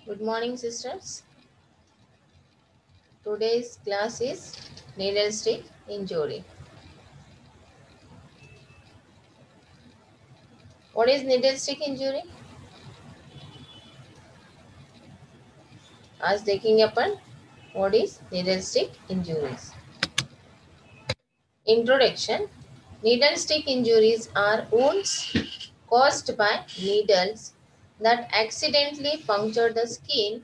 Good morning, sisters. Today's class is needle stick injury. What is needle stick injury? आज देखेंगे अपन what is needle stick injuries. Introduction. Needle stick injuries are wounds caused by needles that accidentally puncture the skin.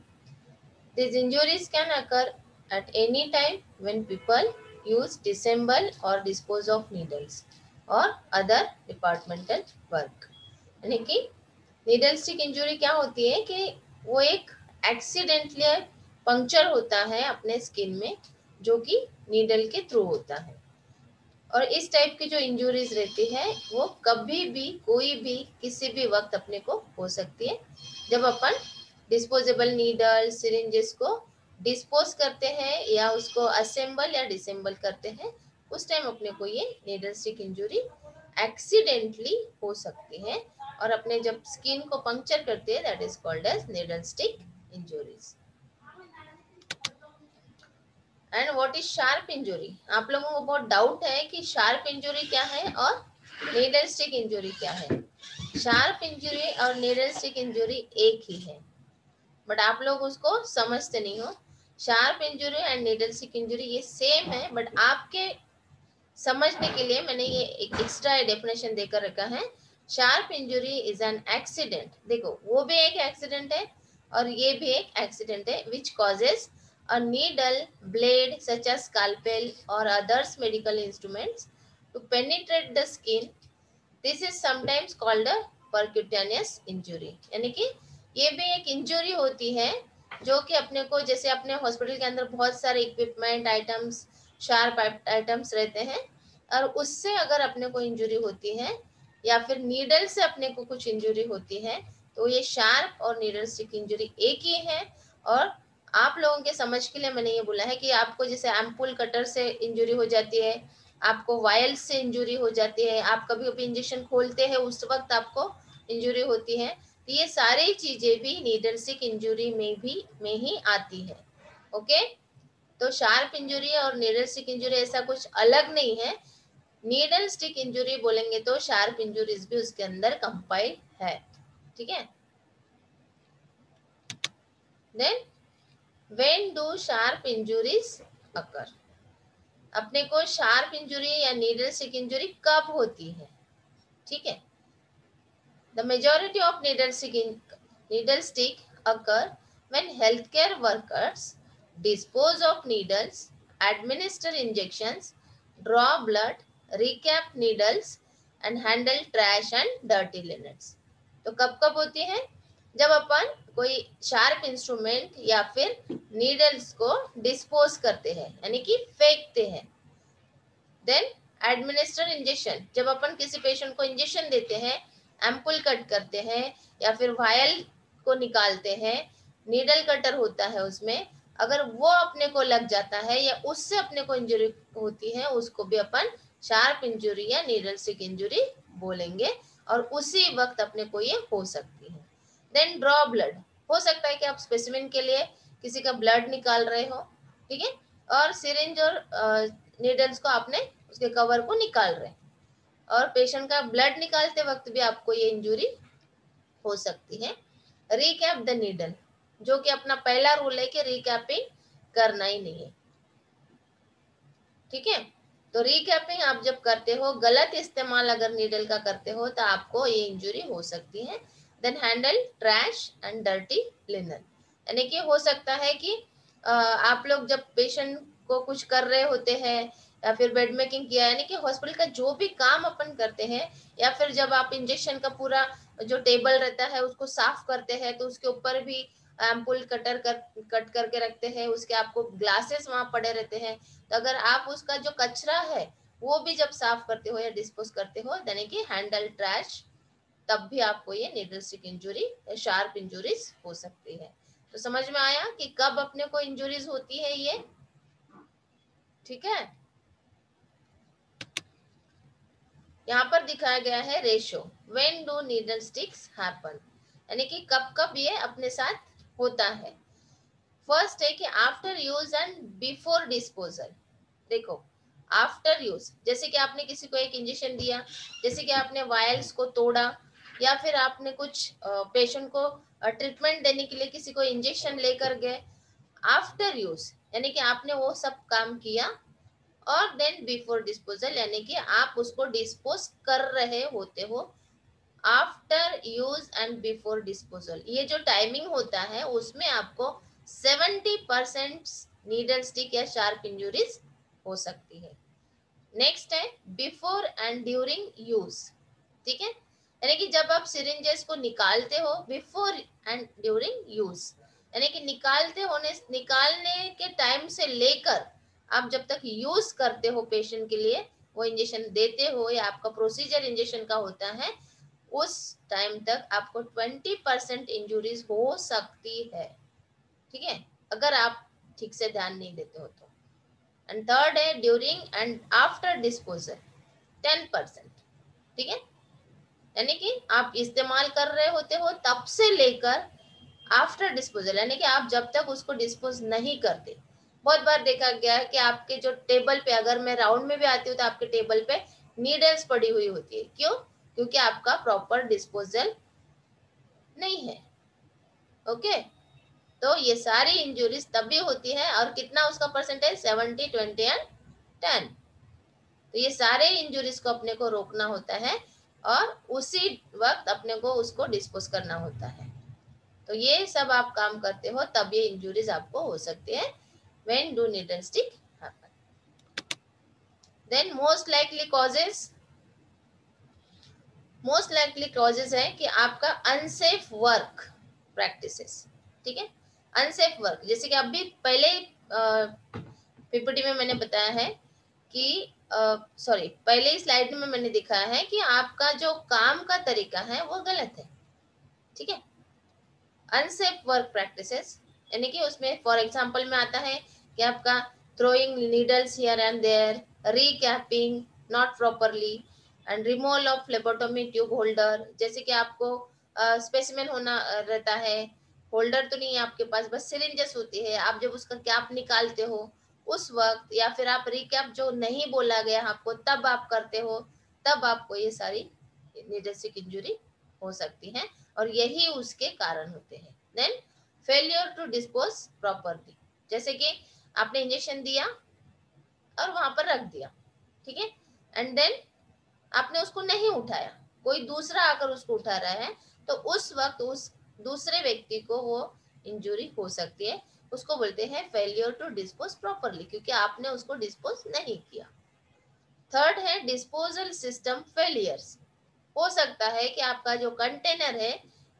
These injuries can occur at any time when people use disassemble or dispose of needles or other departmental work. यानी कि needle stick injury क्या होती है कि वो एक accidentally puncture होता है अपने स्किन में, जो कि नीडल के थ्रू होता है। और इस टाइप की जो इंजुरीज रहती है वो कभी भी कोई भी किसी भी वक्त अपने को हो सकती है। जब अपन डिस्पोजेबल नीडल सिरिंजेस को डिस्पोज करते हैं या उसको असेंबल या डिसेंबल करते हैं, उस टाइम अपने को ये नीडल स्टिक इंजुरी एक्सीडेंटली हो सकती है और अपने जब स्किन को पंक्चर करते हैं, that is called as needle stick injuries. And what is sharp injury? आप लोगों को बहुत डाउट है कि शार्प इंजुरी क्या है और नीडल स्टिक इंजुरी क्या है। शार्प इंजुरी और नीडल स्टिक इंजुरी एक ही है, बट आप लोग उसको समझते नहीं हो। Sharp injury and needle stick injury ये सेम है, बट आपके समझने के लिए मैंने ये एक एक्स्ट्रा डेफिनेशन देकर रखा है। Sharp injury is an accident, देखो वो भी एक एक्सीडेंट है और ये भी एक एक्सीडेंट है, which causes a needle, blade such as scalpel or others medical instruments to penetrate the skin. This is sometimes called a percutaneous injury. यानी कि ये भी एक इंजुरी होती है जो कि अपने को, जैसे अपने हॉस्पिटल के अंदर बहुत सारे इक्विपमेंट आइटम्स, शार्प आइटम्स रहते हैं, और उससे अगर अपने को इंजुरी होती है या फिर नीडल से अपने को कुछ इंजुरी होती है, तो ये शार्प और नीडल स्टिक इंजुरी एक ही है। और आप लोगों के समझ के लिए मैंने ये बोला है कि आपको जैसे एम्पुल कटर से इंजुरी हो जाती है, आपको वायल से इंजुरी हो जाती है, आप कभी कभी इंजेक्शन खोलते हैं उस वक्त आपको इंजुरी होती है, तो ये सारी चीजें भी नीडल स्टिक इंजुरी में ही आती है। ओके, तो शार्प इंजुरी और नीडल स्टिक इंजुरी ऐसा कुछ अलग नहीं है। नीडल स्टिक इंजुरी बोलेंगे तो शार्प इंजुरीज भी उसके अंदर कंपाइल है। ठीक है, then when do sharp injuries occur? अपने को शार्प इंजुरी या नीडल स्टिक इंजुरी कब होती है? ठीक है, the majority of needle stick occur when healthcare workers dispose of needles, administer injections, draw blood, recap needles and handle trash and dirty linens. तो कब कब होती है? जब अपन कोई शार्प इंस्ट्रूमेंट या फिर नीडल्स को डिस्पोज करते हैं, यानी कि फेंकते हैं। देन एडमिनिस्टर इंजेक्शन, जब अपन किसी पेशेंट को इंजेक्शन देते हैं, एम्पुल कट करते हैं या फिर वायल को निकालते हैं, नीडल कटर होता है उसमें, अगर वो अपने को लग जाता है या उससे अपने को इंजरी होती है, उसको भी अपन शार्प इंजुरी या नीडल स्टिक इंजुरी बोलेंगे और उसी वक्त अपने को ये हो सकती है। देन ड्रॉ ब्लड, हो सकता है कि आप स्पेसिमेन के लिए किसी का ब्लड निकाल रहे हो, ठीक है, और सिरिंज और नीडल्स को आपने उसके कवर को निकाल रहे हैं, और पेशेंट का ब्लड निकालते वक्त भी आपको ये इंजुरी हो सकती है। रिकैप द नीडल, जो कि अपना पहला रूल है कि रिकैपिंग करना ही नहीं है। ठीक है, तो रिकैपिंग आप जब करते हो, गलत इस्तेमाल अगर नीडल का करते हो, तो आपको ये इंजुरी हो सकती है। Then handle trash and dirty linen, यानी कि हो सकता है कि आप लोग जब पेशेंट को कुछ कर रहे होते हैं या फिर बेड मेकिंग किया, यानी कि हॉस्पिटल का जो भी काम अपन करते हैं, या फिर जब आप इंजेक्शन का पूरा जो टेबल रहता है उसको साफ करते हैं, तो उसके ऊपर भी एम्पुल कट करके रखते हैं, उसके आपको ग्लासेस वहां पड़े रहते हैं, तो अगर आप उसका जो कचरा है वो भी जब साफ करते हो या डिस्पोज करते हो, यानी कि हैंडल ट्रैश, तब भी आपको ये नीडल स्टिक इंजुरी या शार्प इंजुरीज हो सकती है। तो समझ में आया कि कब अपने को इंजुरीज होती है ये? ठीक है, यहाँ पर दिखाया गया है ratio, when do needle sticks happen, यानी कि कब कब ये अपने साथ होता है। फर्स्ट है कि after use and before disposal. देखो, आफ्टर यूज, जैसे कि आपने किसी को एक इंजेक्शन दिया, जैसे कि आपने वायल्स को तोड़ा, या फिर आपने कुछ पेशेंट को ट्रीटमेंट देने के लिए किसी को इंजेक्शन लेकर गए, आफ्टर यूज यानी कि आपने वो सब काम किया, और देन बिफोर डिस्पोजल यानी कि आप उसको डिस्पोज कर रहे होते हो। After use and before disposal, ये जो टाइमिंग होता है उसमें आपको 70% नीडल स्टिक या शार्प इंजुरीज हो सकती है। नेक्स्ट है बिफोर एंड ड्यूरिंग यूज। ठीक है, यानी कि जब आप सिरिंजेस को निकालते हो, बिफोर एंड ड्यूरिंग यूज, यानी कि निकालने के टाइम से लेकर आप जब तक यूज करते हो पेशेंट के लिए, वो इंजेक्शन देते हो या आपका प्रोसीजर इंजेक्शन का होता है, उस टाइम तक आपको 20% इंजुरीज हो सकती है। ठीक है, अगर आप ठीक से ध्यान नहीं देते हो तो। एंड थर्ड है ड्यूरिंग एंड आफ्टर डिस्पोजल 10%। ठीक है, यानी कि आप इस्तेमाल कर रहे होते हो तब से लेकर आफ्टर डिस्पोजल, यानी कि आप जब तक उसको डिस्पोज नहीं करते। बहुत बार देखा गया है कि आपके जो टेबल पे, अगर मैं राउंड में भी आती हूँ तो आपके टेबल पे नीडल्स पड़ी हुई होती है। क्यों? क्योंकि आपका प्रॉपर डिस्पोजल नहीं है। ओके, तो ये सारी इंजुरीज तभी होती है, और कितना उसका परसेंटेज? 70, 20 एंड 10। तो ये सारे इंजुरीज को अपने को रोकना होता है, और उसी वक्त अपने को उसको डिस्पोज करना होता है। तो ये सब आप काम करते हो तब ये इंजुरीज आपको हो सकती है। When do needle stick happen? Then most likely causes है कि आपका अनसेफ वर्क प्रैक्टिसेस। ठीक है, अनसेफ वर्क, जैसे कि अभी पहले पीपीटी में मैंने बताया है कि सॉरी, पहले ही स्लाइड में मैंने दिखाया है कि आपका जो काम का तरीका है वो गलत है। ठीक है, अनसेफ वर्क प्रैक्टिसेस यानी कि उसमें फॉर एग्जांपल में आता है कि आपका throwing needles here and there, recapping not properly, and removal of phlebotomy tube holder. जैसे कि आपको स्पेसिमेन होना रहता है, होल्डर तो नहीं है आपके पास, बस सिरिंजेस होती है, आप जब उसका कैप निकालते हो उस वक्त, या फिर आप रिकैप जो नहीं बोला गया आपको तब आप करते हो, तब आपको ये सारी नीडल इंजुरी हो सकती है, और यही उसके कारण होते हैं। Then failure to dispose properly, जैसे कि आपने इंजेक्शन दिया और वहां पर रख दिया, ठीक है, एंड देन आपने उसको नहीं उठाया, कोई दूसरा आकर उसको उठा रहा है, तो उस वक्त उस दूसरे व्यक्ति को वो इंजुरी हो सकती है। उसको बोलते हैं फेलियर टू डिस्पोज प्रॉपरली, क्योंकि आपने उसको डिस्पोज नहीं किया। थर्ड है डिस्पोजल सिस्टम फेलियर्स। हो सकता है कि आपका जो कंटेनर है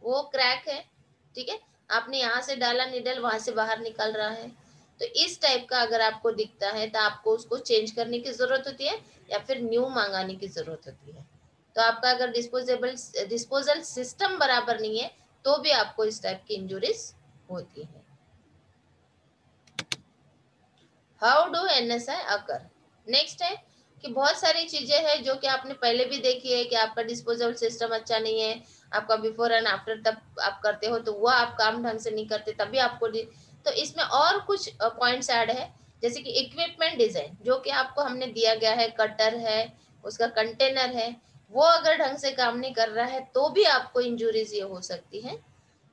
वो क्रैक है। ठीक है, आपने यहाँ से डाला नीडल, वहां से बाहर निकल रहा है, तो इस टाइप का अगर आपको दिखता है तो आपको उसको चेंज करने की जरूरत होती है, या फिर न्यू मंगाने की जरूरत होती है। तो आपका अगर डिस्पोजल सिस्टम बराबर नहीं है तो भी आपको इस टाइप की इंजुरीज होती है। How do NSI occur? Next है कि बहुत सारी चीजें हैं जो कि आपने पहले भी देखी है कि आपका डिस्पोजल सिस्टम अच्छा नहीं है, आपका बिफोर एंड आफ्टर तब आप करते हो तो वह आप काम ढंग से नहीं करते तभी आपको तो इसमें और कुछ पॉइंट्स ऐड है, जैसे कि इक्विपमेंट डिजाइन, जो कि आपको हमने दिया गया है, कटर है, उसका कंटेनर है, वो अगर ढंग से काम नहीं कर रहा है तो भी आपको इंजुरीज ये हो सकती है।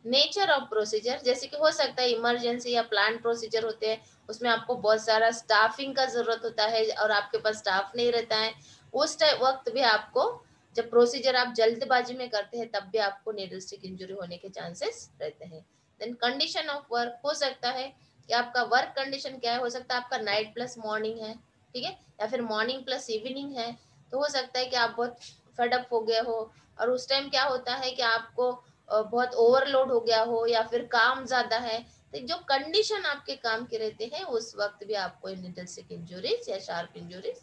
नेचर ऑफ प्रोसीजर, जैसे कि हो सकता है इमरजेंसी या प्लान प्रोसीजर होते हैं, उसमें आपको बहुत सारा स्टाफिंग का जरूरत होता है और आपके पास स्टाफ नहीं रहता है, उस वक्त भी आपको, जब प्रोसीजर आप जल्दबाजी में करते हैं तब भी आपको नीडल स्टिक इंजरी होने के चांसेस रहते हैं। देन कंडीशन ऑफ वर्क, हो सकता है कि आपका वर्क कंडीशन क्या है, हो सकता है आपका नाइट प्लस मॉर्निंग है, ठीक है, या फिर मॉर्निंग प्लस इवनिंग है, तो हो सकता है कि आप बहुत फेडअप हो गए हो, और उस टाइम क्या होता है कि आपको बहुत ओवरलोड हो गया हो या फिर काम ज्यादा है, तो जो कंडीशन आपके काम के रहते हैं उस वक्त भी आपको नीडल स्टिक इंजुरीज या शार्प इंजुरीज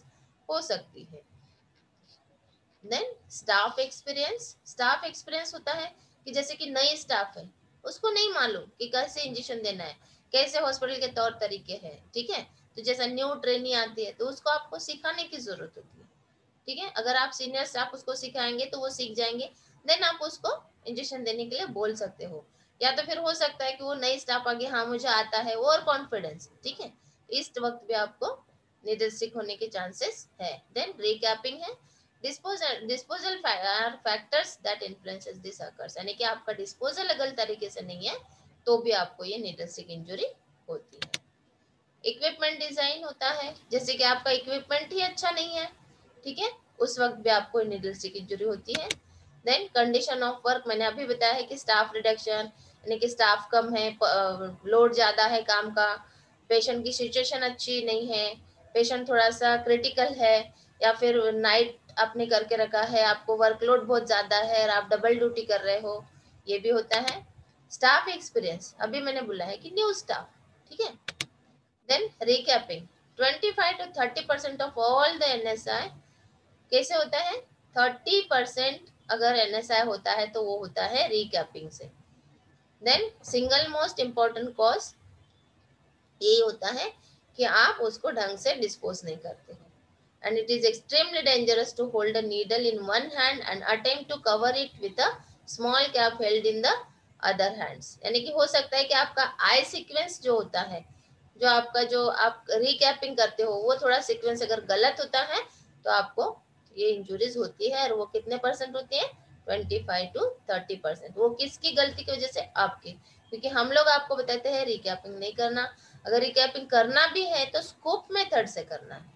हो सकती है। देन स्टाफ एक्सपीरियंस होता है कि जैसे कि नई स्टाफ है, उसको नहीं मालूम कि कैसे इंजेक्शन देना है, कैसे हॉस्पिटल के तौर तरीके हैं, ठीक है, तो जैसा न्यू ट्रेनी आती है तो उसको आपको सिखाने की जरूरत होती है। ठीक है, अगर आप सीनियर स्टाफ उसको सिखाएंगे तो वो सीख जाएंगे, देन आप उसको इंजेक्शन देने के लिए बोल सकते हो। या तो फिर हो सकता है कि वो नई स्टाफ आगे हाँ मुझे आता है, ओवर कॉन्फिडेंस, ठीक है, इस वक्त भी आपको नीडल स्टिक होने के चांसेस है। देन रिकैपिंग है, disposal factors that influences this occurs, यानी कि आपका डिस्पोजल अगर तरीके से नहीं है तो भी आपको ये नीडल स्टिक इंजरी होती है। इक्विपमेंट डिजाइन होता है, जैसे कि आपका इक्विपमेंट ही अच्छा नहीं है, ठीक है, उस वक्त भी आपको नीडल स्टिक इंजरी होती है। देन कंडीशन ऑफ वर्क, मैंने अभी बताया है कि स्टाफ रिडक्शन, यानी कि स्टाफ कम है, लोड ज्यादा है काम का, पेशेंट की सिचुएशन अच्छी नहीं है, पेशेंट थोड़ा सा क्रिटिकल है, या फिर नाइट आपने करके रखा है, आपको वर्कलोड बहुत ज्यादा है और आप डबल ड्यूटी कर रहे हो, ये भी होता है। स्टाफ एक्सपीरियंस, अभी मैंने बोला है कि न्यू स्टाफ, ठीक है। Then recapping, 25 to 30% of all the NSI कैसे होता है, 30% अगर एनएसआई होता है तो वो होता है रिकैपिंग से। Then single most important cause यही होता है कि आप उसको ढंग से डिस्पोज नहीं करते हैं, and it is extremely dangerous to hold a needle in one hand and attempt to cover it with a small cap held in the other hands, यानी कि हो सकता है कि आपका आई सीक्वेंस जो होता है, जो आपका जो आप रिकैपिंग करते हो वो थोड़ा सीक्वेंस अगर गलत होता है तो आपको ये इंजुरीज होती है, और वो कितने परसेंट होती है, 25 to 30%। वो किसकी गलती की वजह से, आपकी, क्योंकि हम लोग आपको बताते हैं रिकैपिंग नहीं करना, अगर रिकैपिंग करना भी है तो स्कोप मेथड से करना है।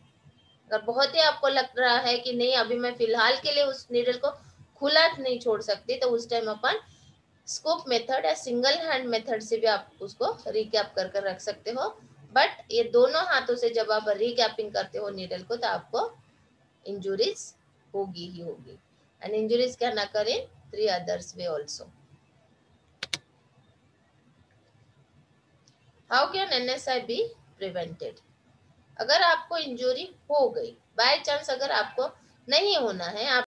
अगर बहुत ही आपको लग रहा है कि नहीं अभी मैं फिलहाल के लिए उस नीडल को खुला नहीं छोड़ सकती, तो उस टाइम अपन स्कूप मेथड या सिंगल हैंड मेथड से भी आप उसको रिकैप कर कर रख सकते हो। बट ये दोनों हाथों से जब आप रिकैपिंग करते हो नीडल को तो आपको इंजुरीज होगी ही होगी, एंड इंजुरीज क्या ना करें, 3 others way also. How can NSI be prevented, अगर आपको इंजरी हो गई बाय चांस, अगर आपको नहीं होना है, आप